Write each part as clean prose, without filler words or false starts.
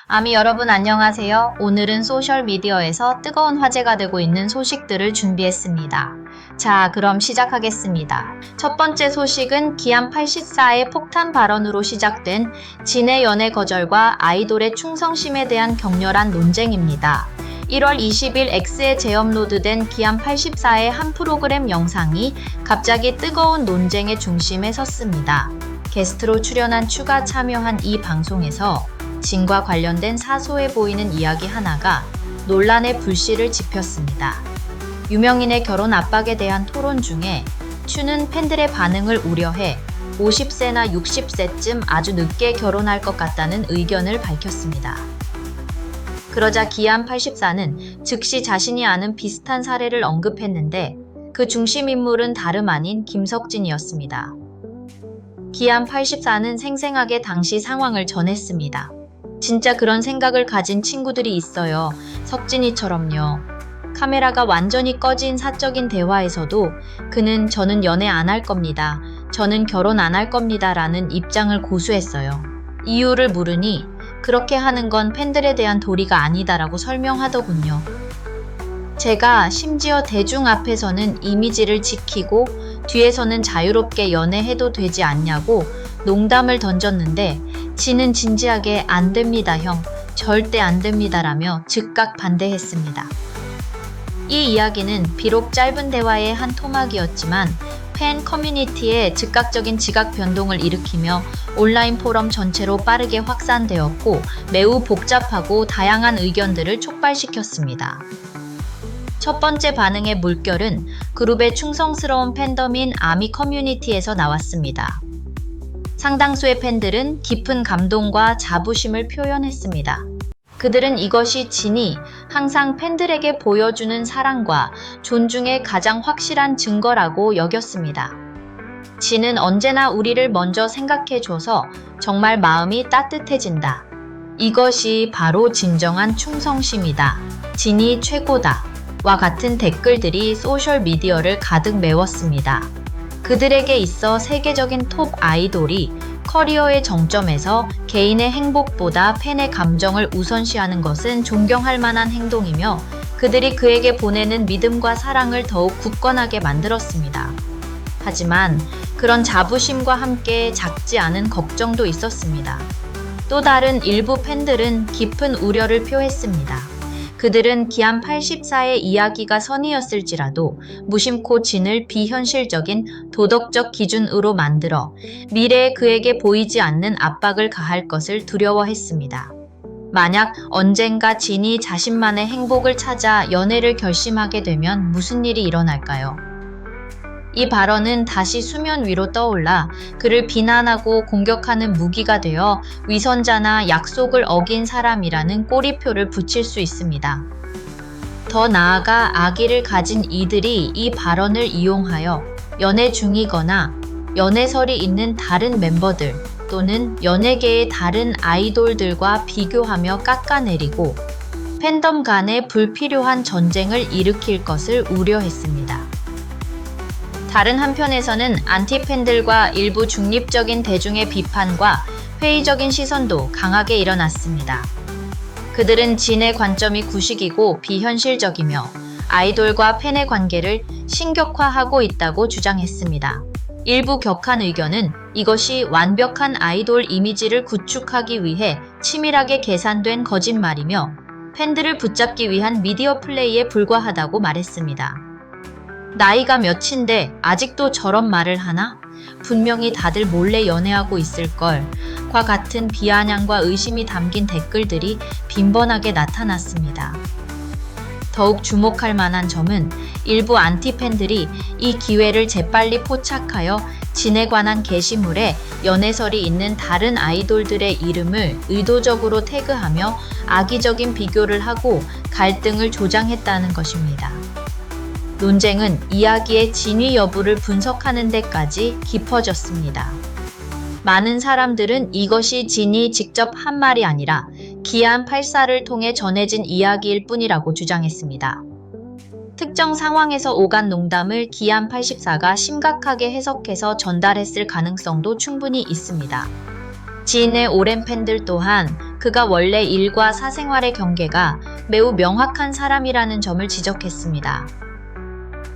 아미 여러분 안녕하세요. 오늘은 소셜미디어에서 뜨거운 화제가 되고 있는 소식들을 준비했습니다. 자, 그럼 시작하겠습니다. 첫 번째 소식은 기안84의 폭탄 발언으로 시작된 진의 연애 거절과 아이돌의 충성심에 대한 격렬한 논쟁입니다. 1월 20일 X에 재업로드된 기안84의 한 프로그램 영상이 갑자기 뜨거운 논쟁의 중심에 섰습니다. 게스트로 출연한 추가 참여한 이 방송에서 진과 관련된 사소해 보이는 이야기 하나가 논란의 불씨를 지폈습니다. 유명인의 결혼 압박에 대한 토론 중에 추는 팬들의 반응을 우려해 50세나 60세쯤 아주 늦게 결혼할 것 같다는 의견을 밝혔습니다. 그러자 기안84는 즉시 자신이 아는 비슷한 사례를 언급했는데 그 중심 인물은 다름 아닌 김석진이었습니다. 기안84는 생생하게 당시 상황을 전했습니다. 진짜 그런 생각을 가진 친구들이 있어요. 석진이처럼요. 카메라가 완전히 꺼진 사적인 대화에서도 그는 저는 연애 안 할 겁니다. 저는 결혼 안 할 겁니다. 라는 입장을 고수했어요. 이유를 물으니 그렇게 하는 건 팬들에 대한 도리가 아니다라고 설명하더군요. 제가 심지어 대중 앞에서는 이미지를 지키고 뒤에서는 자유롭게 연애해도 되지 않냐고 농담을 던졌는데 진은 진지하게 안 됩니다 형, 절대 안 됩니다라며 즉각 반대했습니다. 이 이야기는 비록 짧은 대화의 한 토막이었지만 팬 커뮤니티에 즉각적인 지각 변동을 일으키며 온라인 포럼 전체로 빠르게 확산되었고 매우 복잡하고 다양한 의견들을 촉발시켰습니다. 첫 번째 반응의 물결은 그룹의 충성스러운 팬덤인 아미 커뮤니티에서 나왔습니다. 상당수의 팬들은 깊은 감동과 자부심을 표현했습니다. 그들은 이것이 진이 항상 팬들에게 보여주는 사랑과 존중의 가장 확실한 증거라고 여겼습니다. 진은 언제나 우리를 먼저 생각해줘서 정말 마음이 따뜻해진다. 이것이 바로 진정한 충성심이다. 진이 최고다. 와 같은 댓글들이 소셜미디어를 가득 메웠습니다. 그들에게 있어 세계적인 톱 아이돌이 커리어의 정점에서 개인의 행복보다 팬의 감정을 우선시하는 것은 존경할 만한 행동이며 그들이 그에게 보내는 믿음과 사랑을 더욱 굳건하게 만들었습니다. 하지만 그런 자부심과 함께 작지 않은 걱정도 있었습니다. 또 다른 일부 팬들은 깊은 우려를 표했습니다. 그들은 기안84의 이야기가 선이었을지라도 무심코 진을 비현실적인 도덕적 기준으로 만들어 미래에 그에게 보이지 않는 압박을 가할 것을 두려워했습니다. 만약 언젠가 진이 자신만의 행복을 찾아 연애를 결심하게 되면 무슨 일이 일어날까요? 이 발언은 다시 수면 위로 떠올라 그를 비난하고 공격하는 무기가 되어 위선자나 약속을 어긴 사람이라는 꼬리표를 붙일 수 있습니다. 더 나아가 아기를 가진 이들이 이 발언을 이용하여 연애 중이거나 연애설이 있는 다른 멤버들 또는 연예계의 다른 아이돌들과 비교하며 깎아내리고 팬덤 간의 불필요한 전쟁을 일으킬 것을 우려했습니다. 다른 한편에서는 안티팬들과 일부 중립적인 대중의 비판과 회의적인 시선도 강하게 일어났습니다. 그들은 진의 관점이 구식이고 비현실적이며 아이돌과 팬의 관계를 신격화하고 있다고 주장했습니다. 일부 격한 의견은 이것이 완벽한 아이돌 이미지를 구축하기 위해 치밀하게 계산된 거짓말이며 팬들을 붙잡기 위한 미디어 플레이에 불과하다고 말했습니다. 나이가 몇인데 아직도 저런 말을 하나? 분명히 다들 몰래 연애하고 있을걸. 과 같은 비아냥과 의심이 담긴 댓글들이 빈번하게 나타났습니다. 더욱 주목할 만한 점은 일부 안티팬들이 이 기회를 재빨리 포착하여 진에 관한 게시물에 연애설이 있는 다른 아이돌들의 이름을 의도적으로 태그하며 악의적인 비교를 하고 갈등을 조장했다는 것입니다. 논쟁은 이야기의 진위 여부를 분석하는 데까지 깊어졌습니다. 많은 사람들은 이것이 진이 직접 한 말이 아니라 기안84를 통해 전해진 이야기일 뿐이라고 주장했습니다. 특정 상황에서 오간 농담을 기안84가 심각하게 해석해서 전달했을 가능성도 충분히 있습니다. 진의 오랜 팬들 또한 그가 원래 일과 사생활의 경계가 매우 명확한 사람이라는 점을 지적했습니다.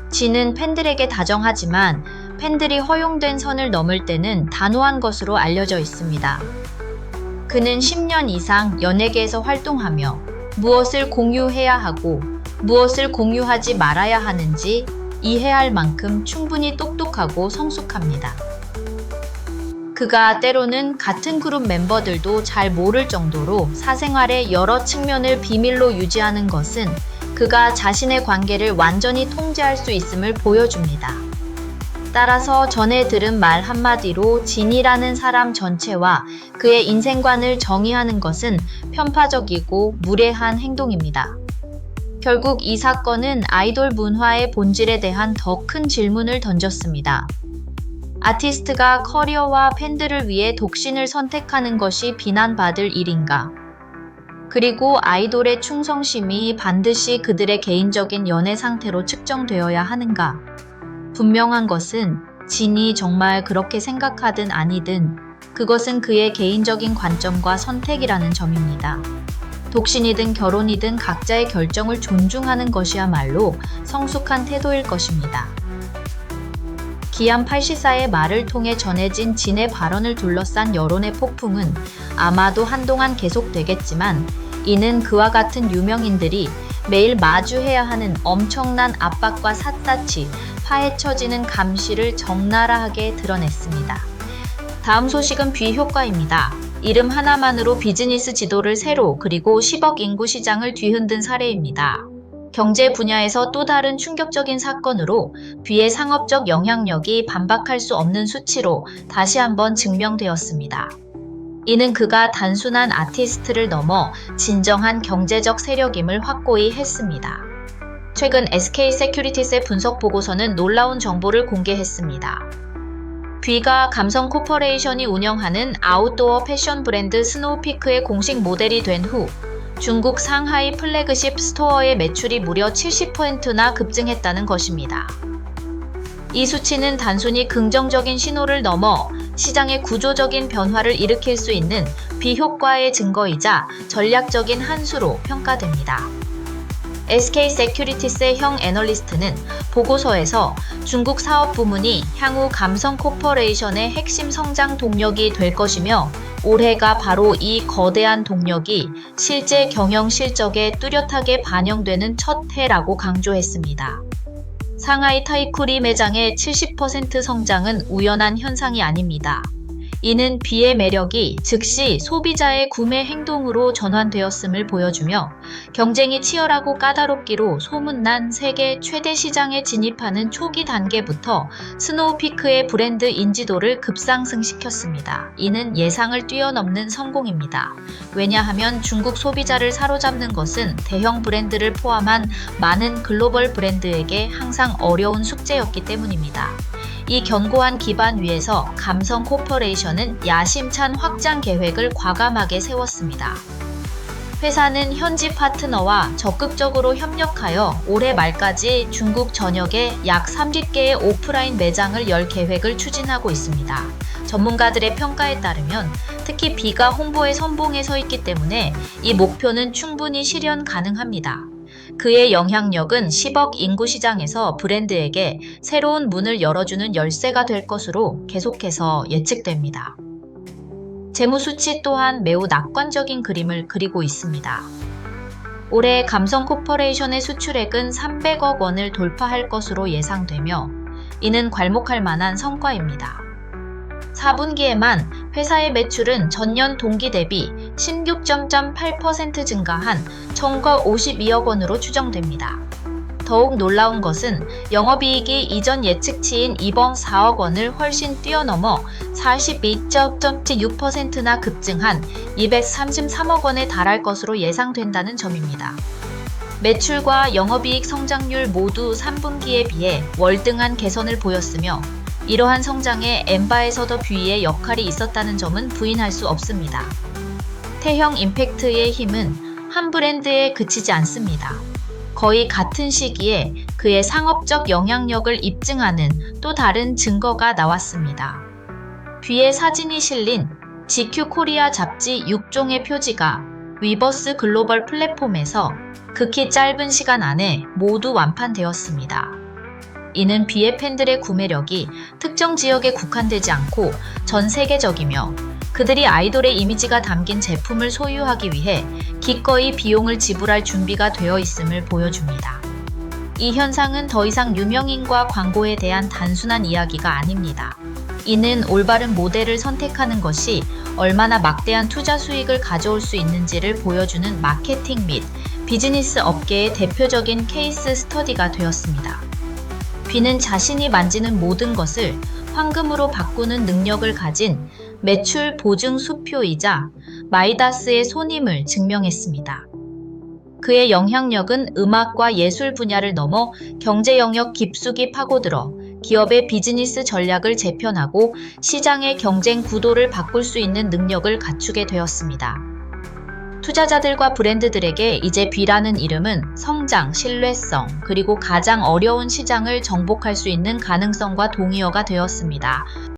진은 팬들에게 다정하지만 팬들이 허용된 선을 넘을 때는 단호한 것으로 알려져 있습니다. 그는 10년 이상 연예계에서 활동하며 무엇을 공유해야 하고 무엇을 공유하지 말아야 하는지 이해할 만큼 충분히 똑똑하고 성숙합니다. 그가 때로는 같은 그룹 멤버들도 잘 모를 정도로 사생활의 여러 측면을 비밀로 유지하는 것은 그가 자신의 관계를 완전히 통제할 수 있음을 보여줍니다. 따라서 전에 들은 말 한마디로 진이라는 사람 전체와 그의 인생관을 정의하는 것은 편파적이고 무례한 행동입니다. 결국 이 사건은 아이돌 문화의 본질에 대한 더 큰 질문을 던졌습니다. 아티스트가 커리어와 팬들을 위해 독신을 선택하는 것이 비난받을 일인가? 그리고 아이돌의 충성심이 반드시 그들의 개인적인 연애 상태로 측정되어야 하는가? 분명한 것은 진이 정말 그렇게 생각하든 아니든 그것은 그의 개인적인 관점과 선택이라는 점입니다. 독신이든 결혼이든 각자의 결정을 존중하는 것이야말로 성숙한 태도일 것입니다. 기안 84의 말을 통해 전해진 진의 발언을 둘러싼 여론의 폭풍은 아마도 한동안 계속되겠지만 이는 그와 같은 유명인들이 매일 마주해야 하는 엄청난 압박과 샅샅이 파헤쳐지는 감시를 적나라하게 드러냈습니다. 다음 소식은 비효과입니다. 이름 하나만으로 비즈니스 지도를 새로 그리고 10억 인구 시장을 뒤흔든 사례입니다. 경제 분야에서 또 다른 충격적인 사건으로 뷔의 상업적 영향력이 반박할 수 없는 수치로 다시 한번 증명되었습니다. 이는 그가 단순한 아티스트를 넘어 진정한 경제적 세력임을 확고히 했습니다. 최근 SK 세큐리티스의 분석 보고서는 놀라운 정보를 공개했습니다. 뷔가 감성 코퍼레이션이 운영하는 아웃도어 패션 브랜드 스노우피크의 공식 모델이 된 후 중국 상하이 플래그십 스토어의 매출이 무려 70%나 급증했다는 것입니다. 이 수치는 단순히 긍정적인 신호를 넘어 시장의 구조적인 변화를 일으킬 수 있는 비효과의 증거이자 전략적인 한 수로 평가됩니다. SK 세큐리티스의 형 애널리스트는 보고서에서 중국 사업 부문이 향후 감성 코퍼레이션의 핵심 성장 동력이 될 것이며 올해가 바로 이 거대한 동력이 실제 경영 실적에 뚜렷하게 반영되는 첫 해라고 강조했습니다. 상하이 타이쿠리 매장의 70% 성장은 우연한 현상이 아닙니다. 이는 뷔의 매력이 즉시 소비자의 구매 행동으로 전환되었음을 보여주며 경쟁이 치열하고 까다롭기로 소문난 세계 최대 시장에 진입하는 초기 단계부터 스노우피크의 브랜드 인지도를 급상승시켰습니다. 이는 예상을 뛰어넘는 성공입니다. 왜냐하면 중국 소비자를 사로잡는 것은 대형 브랜드를 포함한 많은 글로벌 브랜드에게 항상 어려운 숙제였기 때문입니다. 이 견고한 기반 위에서 감성 코퍼레이션은 야심찬 확장 계획을 과감하게 세웠습니다. 회사는 현지 파트너와 적극적으로 협력하여 올해 말까지 중국 전역에 약 30개의 오프라인 매장을 열 계획을 추진하고 있습니다. 전문가들의 평가에 따르면 특히 뷔가 홍보에 선봉에 서 있기 때문에 이 목표는 충분히 실현 가능합니다. 그의 영향력은 10억 인구 시장에서 브랜드에게 새로운 문을 열어주는 열쇠가 될 것으로 계속해서 예측됩니다. 재무 수치 또한 매우 낙관적인 그림을 그리고 있습니다. 올해 감성 코퍼레이션의 수출액은 300억 원을 돌파할 것으로 예상되며 이는 괄목할 만한 성과입니다. 4분기에만 회사의 매출은 전년 동기 대비 16.8% 증가한 1,052억 원으로 추정됩니다. 더욱 놀라운 것은 영업이익이 이전 예측치인 이번 4억 원을 훨씬 뛰어넘어 42.6%나 급증한 233억 원에 달할 것으로 예상된다는 점입니다. 매출과 영업이익 성장률 모두 3분기에 비해 월등한 개선을 보였으며 이러한 성장에 엔바에서도 뷔의 역할이 있었다는 점은 부인할 수 없습니다. 태형 임팩트의 힘은 한 브랜드에 그치지 않습니다. 거의 같은 시기에 그의 상업적 영향력을 입증하는 또 다른 증거가 나왔습니다. 뷔의 사진이 실린 GQ 코리아 잡지 6종의 표지가 위버스 글로벌 플랫폼에서 극히 짧은 시간 안에 모두 완판되었습니다. 이는 비의 팬들의 구매력이 특정 지역에 국한되지 않고 전 세계적이며 그들이 아이돌의 이미지가 담긴 제품을 소유하기 위해 기꺼이 비용을 지불할 준비가 되어 있음을 보여줍니다. 이 현상은 더 이상 유명인과 광고에 대한 단순한 이야기가 아닙니다. 이는 올바른 모델을 선택하는 것이 얼마나 막대한 투자 수익을 가져올 수 있는지를 보여주는 마케팅 및 비즈니스 업계의 대표적인 케이스 스터디가 되었습니다. 비는 자신이 만지는 모든 것을 황금으로 바꾸는 능력을 가진 매출 보증 수표이자 마이다스의 손임을 증명했습니다. 그의 영향력은 음악과 예술 분야를 넘어 경제 영역 깊숙이 파고들어 기업의 비즈니스 전략을 재편하고 시장의 경쟁 구도를 바꿀 수 있는 능력을 갖추게 되었습니다. 투자자들과 브랜드들에게 이제 비라는 이름은 성장, 신뢰성, 그리고 가장 어려운 시장을 정복할 수 있는 가능성과 동의어가 되었습니다.